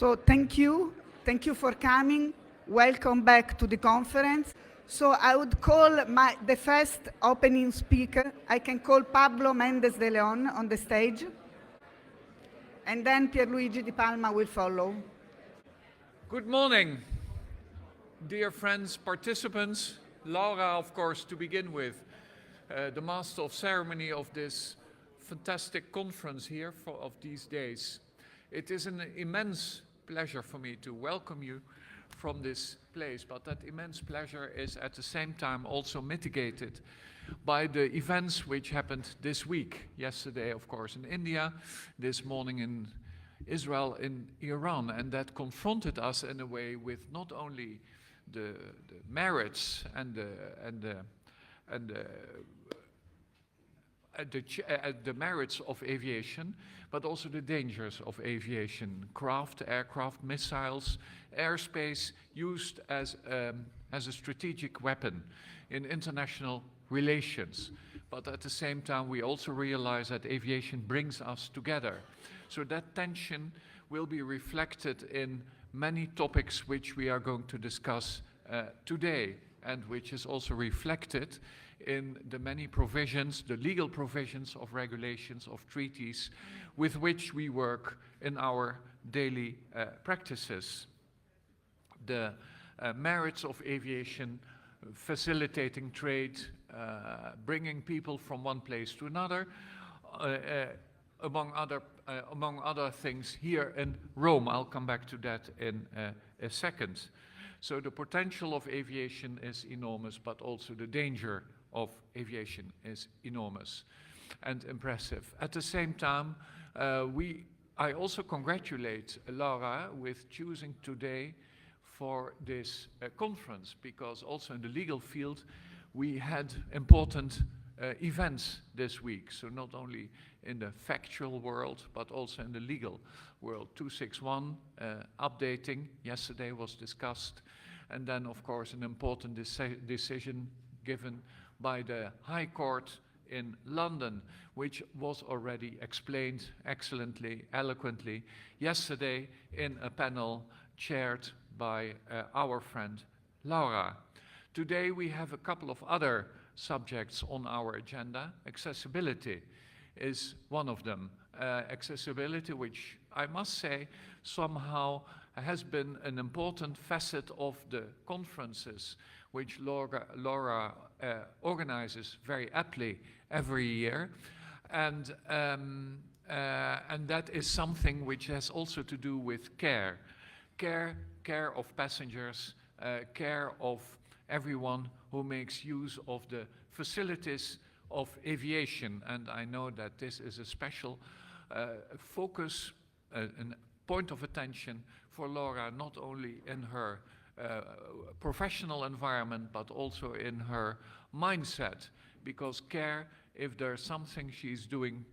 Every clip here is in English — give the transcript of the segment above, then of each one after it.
So thank you for coming. Welcome back to the conference. So I would call the first opening speaker. I can call Pablo Mendes de Leon on the stage, and then Pierluigi di Palma will follow. Good morning, dear friends, participants. Laura, of course, to begin with, the master of ceremony of this fantastic conference here of these days. It is an immense pleasure for me to welcome you from this place, but that immense pleasure is at the same time also mitigated by the events which happened this week. Yesterday, of course, in India, this morning in Israel, in Iran, and that confronted us in a way with not only the merits and the merits of aviation, but also the dangers of aviation. Aircraft, missiles, airspace used as a strategic weapon in international relations. But at the same time, we also realize that aviation brings us together. So that tension will be reflected in many topics which we are going to discuss today, and which is also reflected in the many provisions, the legal provisions of regulations, of treaties, with which we work in our daily practices. The merits of aviation, facilitating trade, bringing people from one place to another, among other things here in Rome. I'll come back to that in a second. So the potential of aviation is enormous, but also the danger of aviation is enormous and impressive. At the same time, I also congratulate Laura with choosing today for this conference, because also in the legal field we had important events this week. So not only in the factual world, but also in the legal world. 261 updating yesterday was discussed, and then of course an important decision given by the High Court in London, which was already explained excellently, eloquently yesterday in a panel chaired by our friend Laura. Today we have a couple of other subjects on our agenda. Accessibility is one of them. Accessibility, which I must say somehow has been an important facet of the conferences which Laura organizes very aptly every year, and that is something which has also to do with care of passengers, care of everyone who makes use of the facilities of aviation. And I know that this is a special focus, a point of attention for Laura, not only in her professional environment, but also in her mindset, because care, if there's something she's doing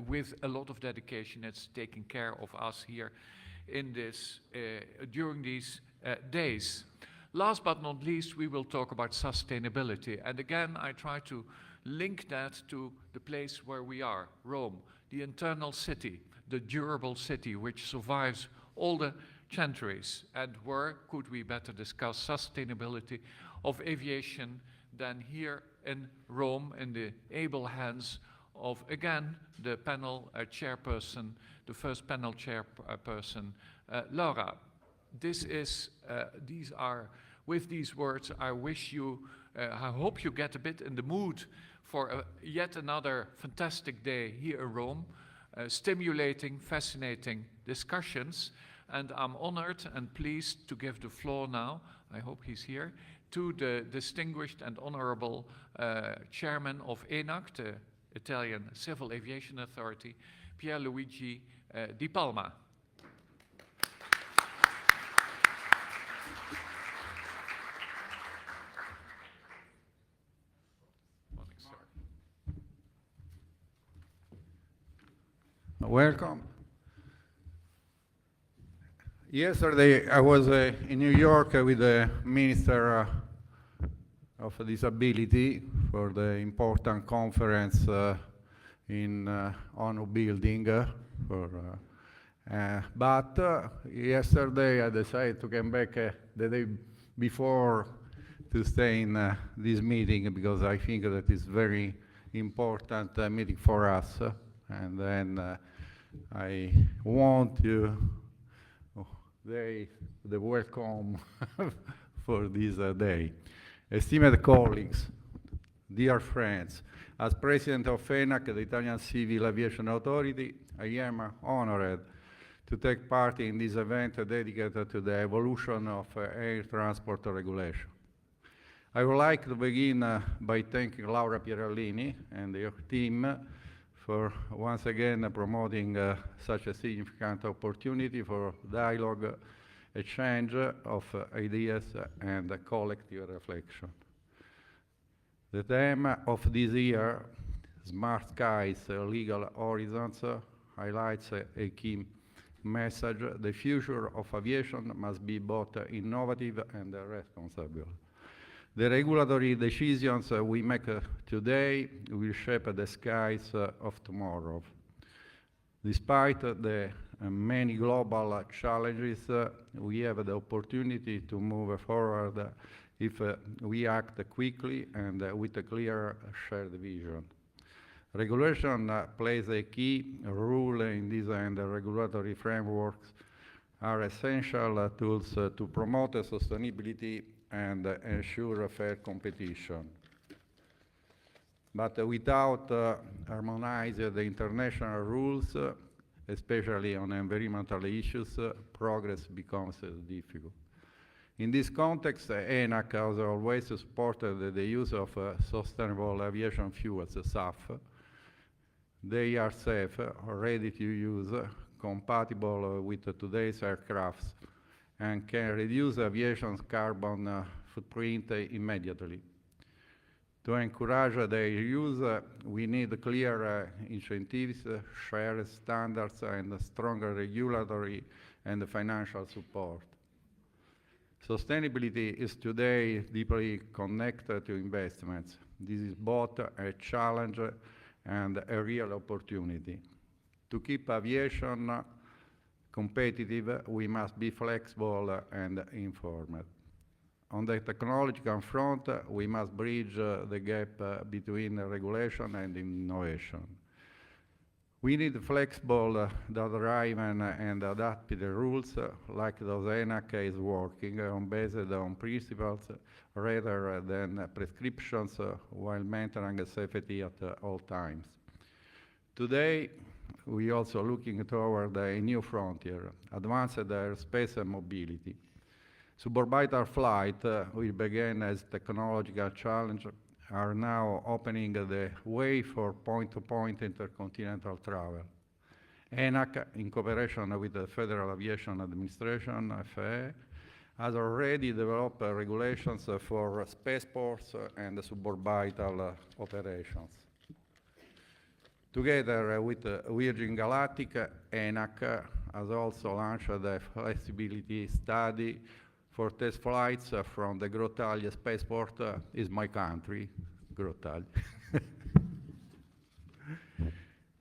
with a lot of dedication, it's taking care of us here in this during these days. Last but not least, we will talk about sustainability, and again I try to link that to the place where we are, Rome, the internal city, the durable city which survives all the centuries. And where could we better discuss sustainability of aviation than here in Rome, in the able hands of, again, the panel chairperson, the first panel chairperson, Laura. With these words, I hope you get a bit in the mood for yet another fantastic day here in Rome, stimulating, fascinating discussions. And I'm honored and pleased to give the floor now, I hope he's here, to the distinguished and honorable chairman of ENAC, the Italian Civil Aviation Authority, Pierluigi di Palma. Morning, sir. Welcome. Yesterday I was in New York with the Minister of Disability for the important conference in ONU building But yesterday I decided to come back the day before to stay in this meeting because I think that it's very important meeting for us. And then I want you the welcome for this day. Esteemed colleagues, dear friends, as President of ENAC, the Italian Civil Aviation Authority, I am honored to take part in this event dedicated to the evolution of air transport regulation. I would like to begin by thanking Laura Pierluigi and your team for once again promoting such a significant opportunity for dialogue, exchange of ideas, and collective reflection. The theme of this year, Smart Skies, Legal Horizons, highlights a key message: the future of aviation must be both innovative and responsible. The regulatory decisions we make today will shape the skies of tomorrow. Despite the many global challenges, we have the opportunity to move forward if we act quickly and with a clear shared vision. Regulation plays a key role in this, and the regulatory frameworks are essential tools to promote sustainability and ensure fair competition. But without harmonized international rules, especially on environmental issues, progress becomes difficult. In this context, ENAC has always supported the use of sustainable aviation fuels, SAF. They are safe, ready to use, compatible with today's aircrafts, and can reduce aviation's carbon footprint immediately. To encourage their use, we need clear incentives, shared standards, and stronger regulatory and financial support. Sustainability is today deeply connected to investments. This is both a challenge and a real opportunity. To keep aviation competitive, we must be flexible and informed. On the technological front, we must bridge the gap between regulation and innovation. We need flexible, data-driven, and adapted rules like those ENAC is working on, based on principles rather than prescriptions, while maintaining safety at all times. Today, we also looking toward a new frontier, advanced airspace and mobility. Suborbital flight, which began as technological challenge, are now opening the way for point-to-point intercontinental travel. ENAC, in cooperation with the Federal Aviation Administration, FAA, has already developed regulations for spaceports and suborbital operations. Together with Virgin Galactic, ENAC has also launched a flexibility study for test flights from the Grottaglie spaceport, is my country, Grottaglie.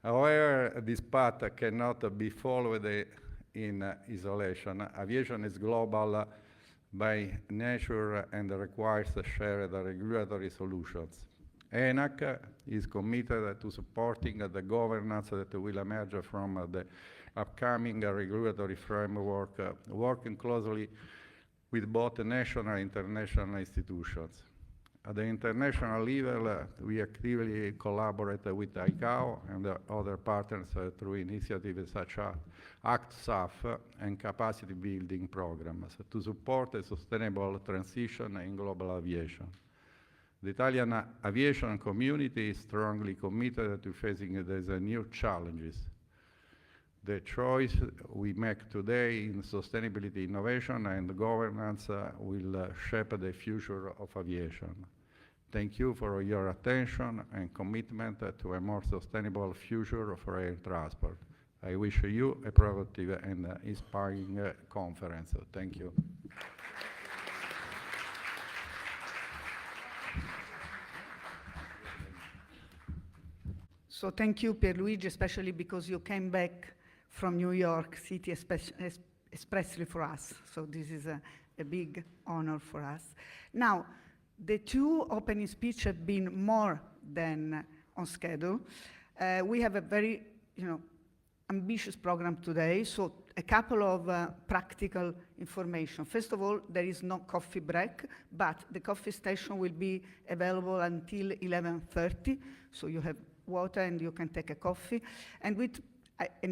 However, this path cannot be followed in isolation. Aviation is global by nature and requires shared regulatory solutions. ENAC is committed to supporting the governance that will emerge from the upcoming regulatory framework, working closely with both national and international institutions. At the international level, we actively collaborate with ICAO and other partners through initiatives such as ACT-SAF and capacity building programs to support a sustainable transition in global aviation. The Italian aviation community is strongly committed to facing these new challenges. The choice we make today in sustainability, innovation, and governance will shape the future of aviation. Thank you for your attention and commitment to a more sustainable future for air transport. I wish you a productive and inspiring conference. Thank you. So thank you, Pierluigi, especially because you came back from New York City, especially for us. So this is a big honor for us. Now, the two opening speeches have been more than on schedule. We have a very, ambitious program today, so a couple of practical information. First of all, there is no coffee break, but the coffee station will be available until 11:30, so you have water and you can take a coffee. And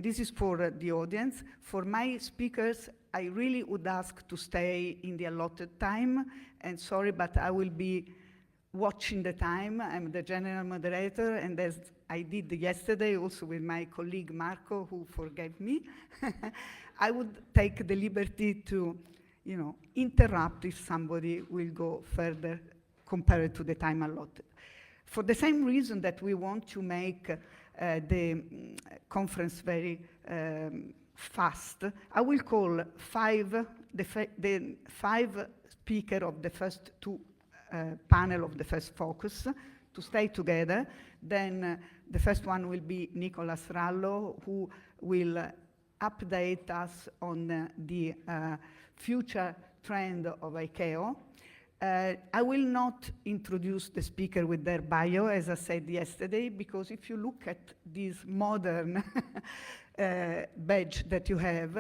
this is for the audience. For my speakers, I really would ask to stay in the allotted time, and sorry, but I will be watching the time. I'm the general moderator, and as I did yesterday also with my colleague Marco, who forgave me, I would take the liberty to, interrupt if somebody will go further compared to the time allotted. For the same reason that we want to make the conference very fast, I will call the five speakers of the first two panel of the first focus to stay together. Then the first one will be Nicolas Rallo, who will update us on the future trend of ICAO. I will not introduce the speaker with their bio, as I said yesterday, because if you look at this modern badge that you have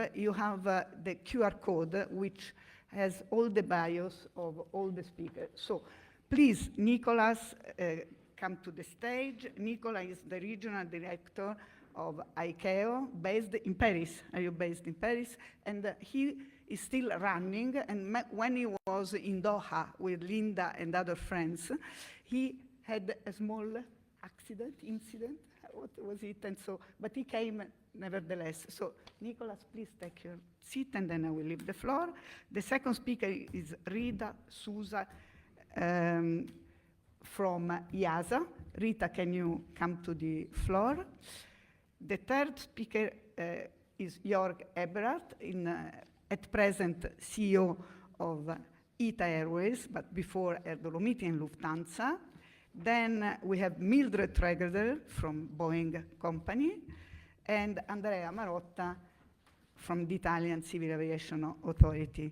the QR code, which has all the bios of all the speakers. So please, Nicolas, come to the stage. Nicolas is the regional director of ICAO, based in Paris. Are you based in Paris? And he is still running, and when he was in Doha with Linda and other friends, he had a small incident, what was it? And so, but he came nevertheless. So, Nicolas, please take your seat, and then I will leave the floor. The second speaker is Rita Souza from IASA. Rita, can you come to the floor? The third speaker is Jörg Eberhardt, at present CEO of ITA Airways, but before Air Dolomiti and Lufthansa. Then we have Mildred Tregeder from Boeing Company, and Andrea Marotta from the Italian Civil Aviation Authority.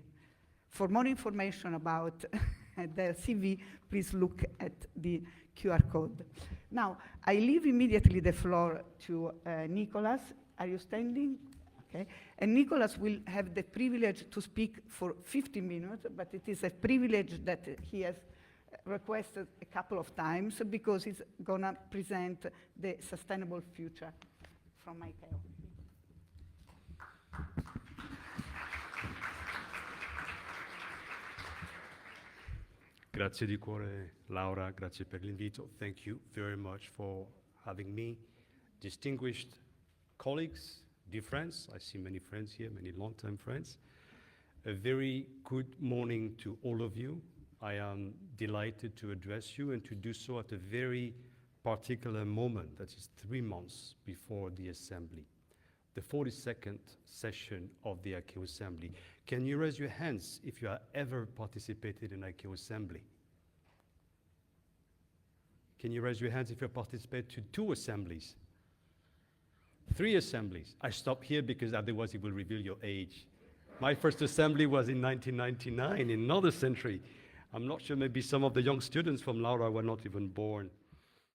For more information about their CV, please look at the QR code. Now, I leave immediately the floor to Nicolas. Are you standing? Okay. And Nicolas will have the privilege to speak for 50 minutes, but it is a privilege that he has requested a couple of times because he's gonna present the sustainable future from ICAO. Grazie di cuore, Laura. Grazie per l'invito. Thank you very much for having me. Distinguished colleagues, dear friends, I see many friends here, many long-term friends. A very good morning to all of you. I am delighted to address you and to do so at a very particular moment, that is 3 months before the assembly, the 42nd session of the ICAO Assembly. Can you raise your hands if you have ever participated in ICAO Assembly? Can you raise your hands if you participated to 2 assemblies? 3 assemblies. I stop here because otherwise it will reveal your age. My first assembly was in 1999, in another century. I'm not sure, maybe some of the young students from Laura were not even born.